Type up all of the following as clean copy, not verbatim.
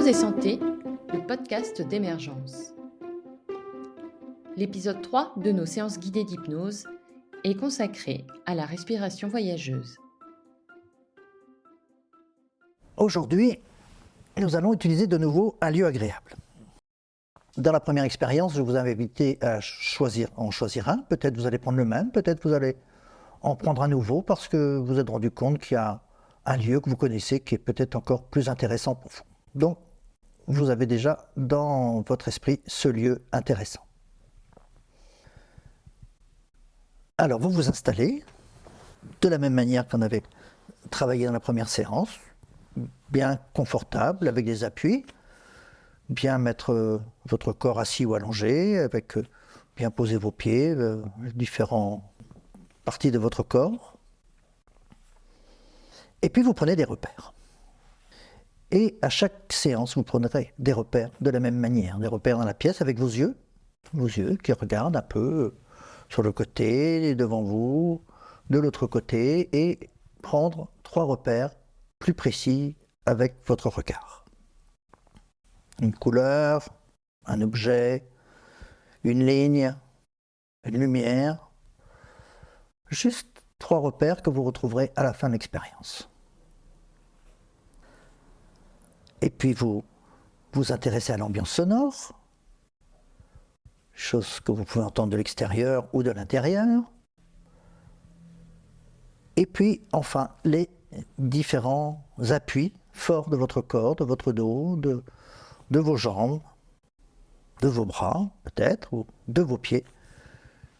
Hypnose et santé, le podcast d'Émergence. L'épisode 3 de nos séances guidées d'hypnose est consacré à la respiration voyageuse. Aujourd'hui, nous allons utiliser de nouveau un lieu agréable. Dans la première expérience, je vous avais invité à en choisir un. Peut-être vous allez prendre le même, peut-être vous allez en prendre un nouveau parce que vous vous êtes rendu compte qu'il y a un lieu que vous connaissez qui est peut-être encore plus intéressant pour vous. Donc, vous avez déjà dans votre esprit ce lieu intéressant. Alors, vous vous installez de la même manière qu'on avait travaillé dans la première séance, bien confortable, avec des appuis, bien mettre votre corps assis ou allongé, bien poser vos pieds, différentes parties de votre corps. Et puis vous prenez des repères. Et à chaque séance, vous prendrez des repères de la même manière, des repères dans la pièce avec vos yeux qui regardent un peu sur le côté, devant vous, de l'autre côté, et prendre 3 repères plus précis avec votre regard. Une couleur, un objet, une ligne, une lumière. Juste 3 repères que vous retrouverez à la fin de l'expérience. Et puis vous vous intéressez à l'ambiance sonore, chose que vous pouvez entendre de l'extérieur ou de l'intérieur. Et puis enfin les différents appuis forts de votre corps, de votre dos, de vos jambes, de vos bras peut-être, ou de vos pieds.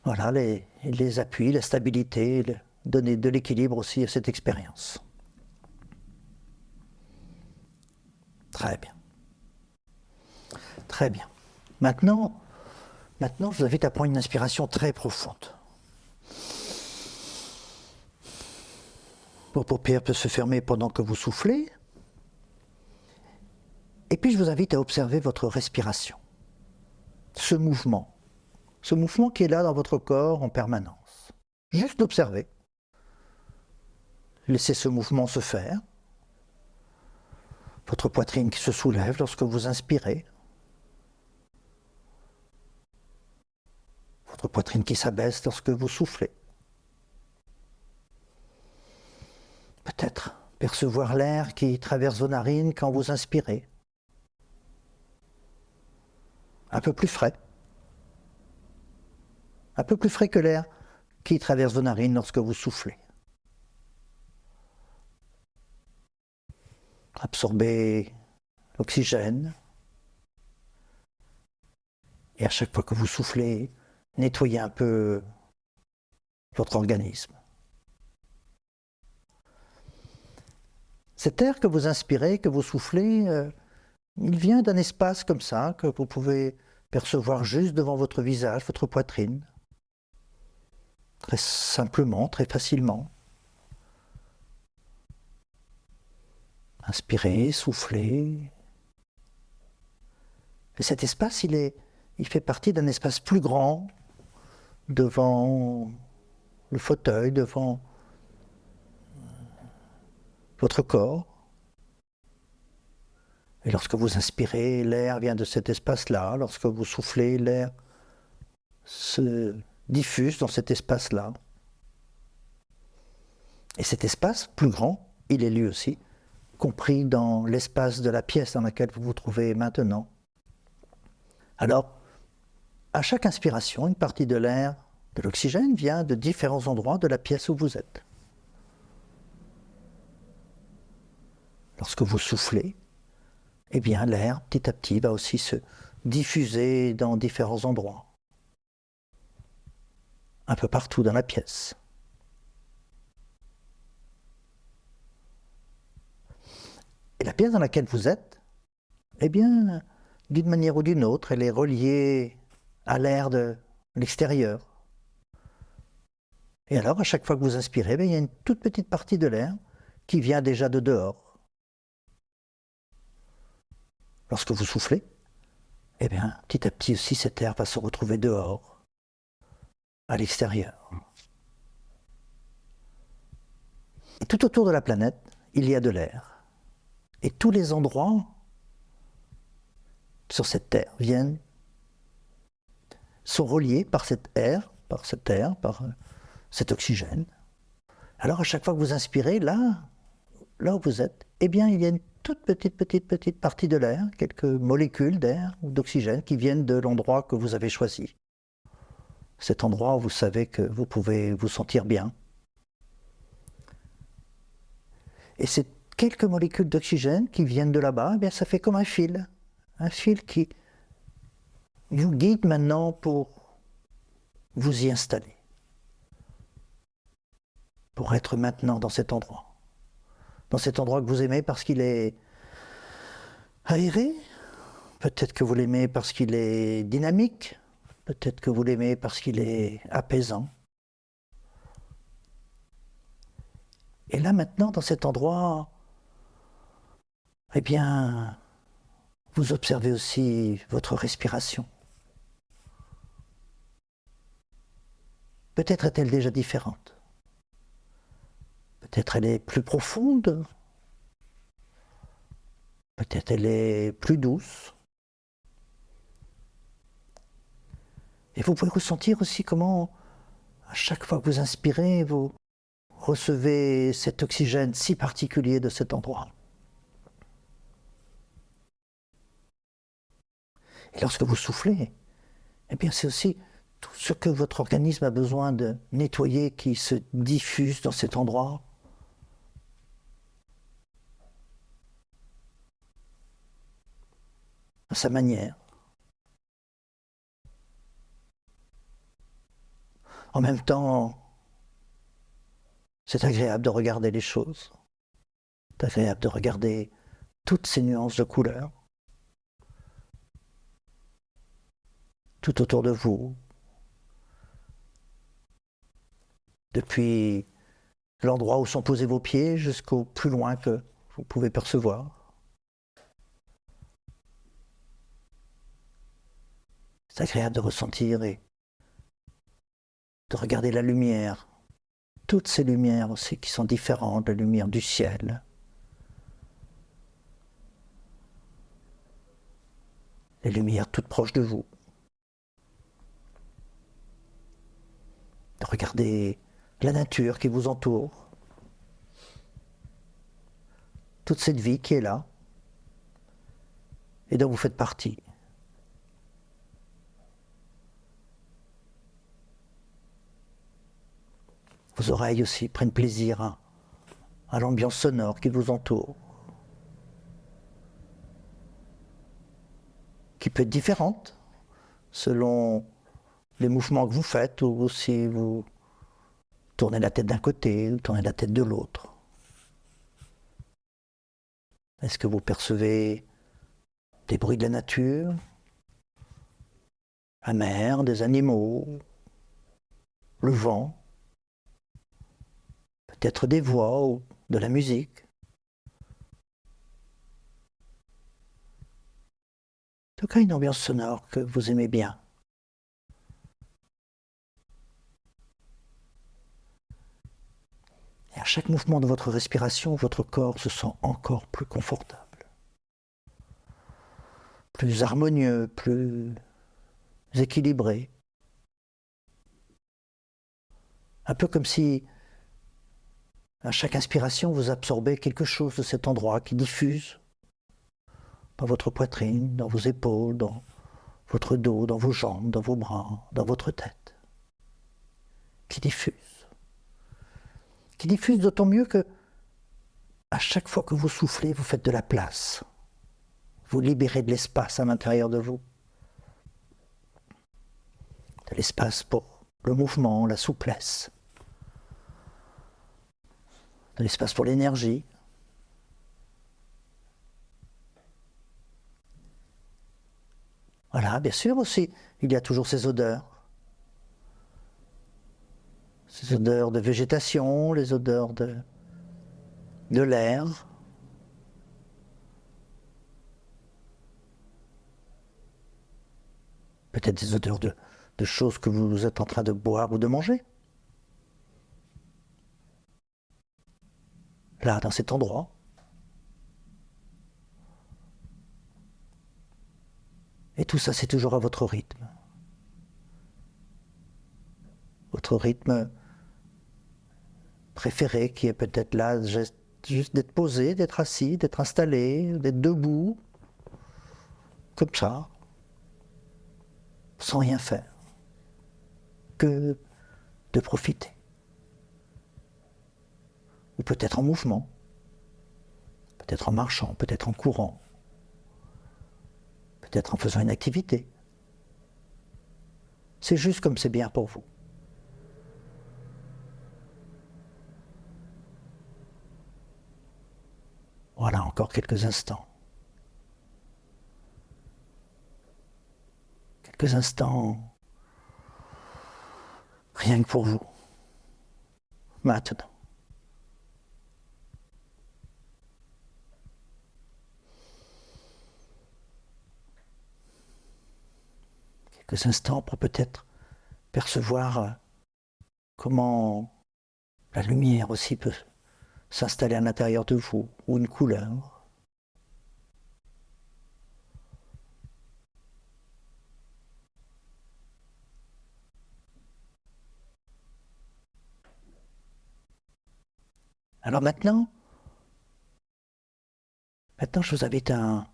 Voilà les appuis, la stabilité, donner de l'équilibre aussi à cette expérience. Très bien. Très bien. Maintenant, je vous invite à prendre une inspiration très profonde. Vos paupières peuvent se fermer pendant que vous soufflez. Et puis je vous invite à observer votre respiration. Ce mouvement qui est là dans votre corps en permanence. Juste observer. Laissez ce mouvement se faire. Votre poitrine qui se soulève lorsque vous inspirez. Votre poitrine qui s'abaisse lorsque vous soufflez. Peut-être percevoir l'air qui traverse vos narines quand vous inspirez. Un peu plus frais. Un peu plus frais que l'air qui traverse vos narines lorsque vous soufflez. Absorbez l'oxygène. Et à chaque fois que vous soufflez, nettoyez un peu votre organisme. Cet air que vous inspirez, que vous soufflez, il vient d'un espace comme ça, que vous pouvez percevoir juste devant votre visage, votre poitrine. Très simplement, très facilement. Inspirez, soufflez. Et cet espace, il fait partie d'un espace plus grand, devant le fauteuil, devant votre corps. Et lorsque vous inspirez, l'air vient de cet espace-là. Lorsque vous soufflez, l'air se diffuse dans cet espace-là. Et cet espace plus grand, il est lui aussi compris dans l'espace de la pièce dans laquelle vous vous trouvez maintenant. Alors, à chaque inspiration, une partie de l'air, de l'oxygène vient de différents endroits de la pièce où vous êtes. Lorsque vous soufflez, eh bien l'air, petit à petit, va aussi se diffuser dans différents endroits. Un peu partout dans la pièce. Et la pièce dans laquelle vous êtes, eh bien, d'une manière ou d'une autre, elle est reliée à l'air de l'extérieur. Et alors, à chaque fois que vous inspirez, il y a une toute petite partie de l'air qui vient déjà de dehors. Lorsque vous soufflez, eh bien, petit à petit aussi, cet air va se retrouver dehors, à l'extérieur. Et tout autour de la planète, il y a de l'air. Et tous les endroits sur cette terre sont reliés par cet air, par cet oxygène. Alors à chaque fois que vous inspirez, là où vous êtes, eh bien il y a une toute petite partie de l'air, quelques molécules d'air ou d'oxygène qui viennent de l'endroit que vous avez choisi. Cet endroit où vous savez que vous pouvez vous sentir bien. Et ces quelques molécules d'oxygène qui viennent de là-bas, eh bien ça fait comme un fil qui vous guide maintenant pour vous y installer, pour être maintenant dans cet endroit que vous aimez parce qu'il est aéré, peut-être que vous l'aimez parce qu'il est dynamique, peut-être que vous l'aimez parce qu'il est apaisant. Et là maintenant, dans cet endroit, eh bien, vous observez aussi votre respiration. Peut-être est-elle déjà différente. Peut-être elle est plus profonde. Peut-être elle est plus douce. Et vous pouvez ressentir aussi comment, à chaque fois que vous inspirez, vous recevez cet oxygène si particulier de cet endroit. Et lorsque vous soufflez, eh bien c'est aussi tout ce que votre organisme a besoin de nettoyer qui se diffuse dans cet endroit. À sa manière. En même temps, c'est agréable de regarder les choses. C'est agréable de regarder toutes ces nuances de couleurs tout autour de vous. Depuis l'endroit où sont posés vos pieds jusqu'au plus loin que vous pouvez percevoir. C'est agréable de ressentir et de regarder la lumière. Toutes ces lumières aussi qui sont différentes, la lumière du ciel. Les lumières toutes proches de vous. De regarder la nature qui vous entoure. Toute cette vie qui est là et dont vous faites partie. Vos oreilles aussi prennent plaisir à l'ambiance sonore qui vous entoure, qui peut être différente selon les mouvements que vous faites ou si vous tournez la tête d'un côté ou tournez la tête de l'autre. Est-ce que vous percevez des bruits de la nature, la mer, des animaux, le vent, peut-être des voix ou de la musique? En tout cas, une ambiance sonore que vous aimez bien. Et à chaque mouvement de votre respiration, votre corps se sent encore plus confortable, plus harmonieux, plus équilibré. Un peu comme si, à chaque inspiration, vous absorbez quelque chose de cet endroit qui diffuse dans votre poitrine, dans vos épaules, dans votre dos, dans vos jambes, dans vos bras, dans votre tête. Qui diffuse. Qui diffuse d'autant mieux que, à chaque fois que vous soufflez, vous faites de la place. Vous libérez de l'espace à l'intérieur de vous. De l'espace pour le mouvement, la souplesse. De l'espace pour l'énergie. Voilà, bien sûr aussi, il y a toujours ces odeurs. Ces odeurs de végétation, les odeurs de l'air. Peut-être des odeurs de choses que vous êtes en train de boire ou de manger. Là, dans cet endroit. tout ça, c'est toujours à votre rythme. Votre rythme préféré qui est peut-être là, juste d'être posé, d'être assis, d'être installé, d'être debout, comme ça, sans rien faire, que de profiter. Ou peut-être en mouvement, peut-être en marchant, peut-être en courant, peut-être en faisant une activité. C'est juste comme c'est bien pour vous. Voilà, encore quelques instants. Quelques instants, rien que pour vous. Maintenant. Quelques instants pour peut-être percevoir comment la lumière aussi peut s'installer à l'intérieur de vous, ou une couleur. Alors maintenant, je vous invite à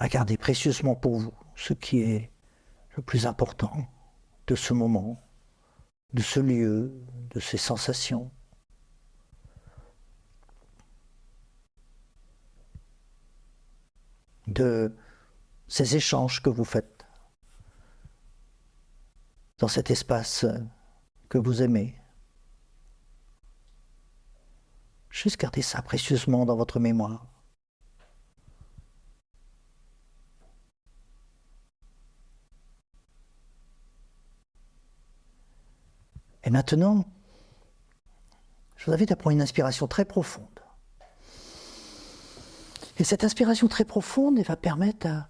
garder précieusement pour vous ce qui est le plus important de ce moment, de ce lieu, de ces sensations. De ces échanges que vous faites dans cet espace que vous aimez. Juste gardez ça précieusement dans votre mémoire. Et maintenant, je vous invite à prendre une inspiration très profonde. Et cette inspiration très profonde, elle va permettre à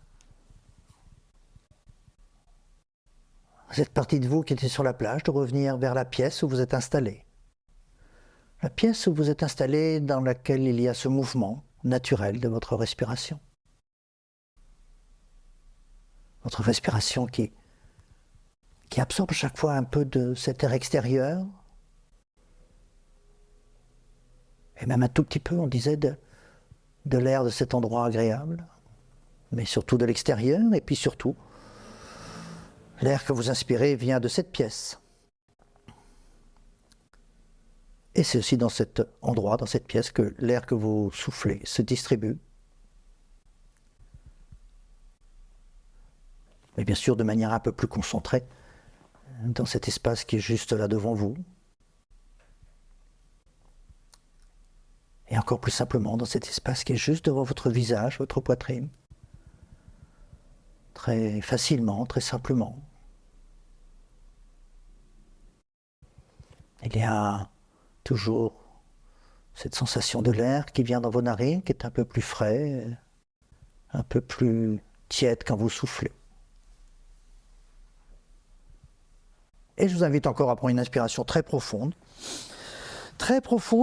cette partie de vous qui était sur la plage de revenir vers la pièce où vous êtes installé. La pièce où vous êtes installé, dans laquelle il y a ce mouvement naturel de votre respiration. Votre respiration qui absorbe chaque fois un peu de cet air extérieur, et même un tout petit peu, on disait, de l'air de cet endroit agréable, mais surtout de l'extérieur, et puis surtout, l'air que vous inspirez vient de cette pièce. Et c'est aussi dans cet endroit, dans cette pièce, que l'air que vous soufflez se distribue. Mais bien sûr de manière un peu plus concentrée, dans cet espace qui est juste là devant vous. Et encore plus simplement dans cet espace qui est juste devant votre visage, votre poitrine. Très facilement, très simplement. Il y a toujours cette sensation de l'air qui vient dans vos narines, qui est un peu plus frais, un peu plus tiède quand vous soufflez. Et je vous invite encore à prendre une inspiration très profonde,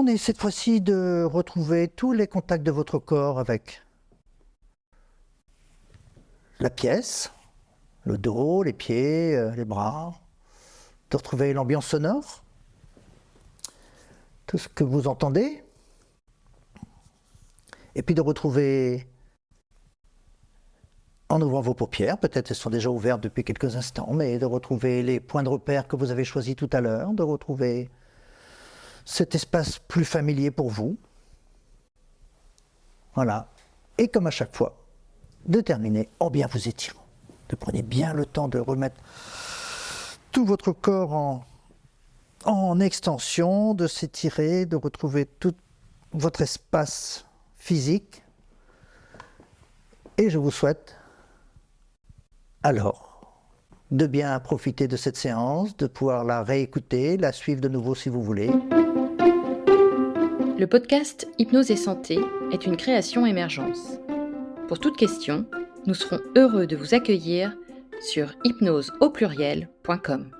et cette fois-ci de retrouver tous les contacts de votre corps avec la pièce, le dos, les pieds, les bras, de retrouver l'ambiance sonore, tout ce que vous entendez, et puis de retrouver, en ouvrant vos paupières, peut-être elles sont déjà ouvertes depuis quelques instants, mais de retrouver les points de repère que vous avez choisis tout à l'heure, de retrouver cet espace plus familier pour vous. Voilà. Et comme à chaque fois, de terminer en bien vous étirant. De prenez bien le temps de remettre tout votre corps en extension, de s'étirer, de retrouver tout votre espace physique. Et je vous souhaite alors de bien profiter de cette séance, de pouvoir la réécouter, la suivre de nouveau si vous voulez. Le podcast Hypnose et Santé est une création Émergence. Pour toute question, nous serons heureux de vous accueillir sur hypnoseaupluriel.com.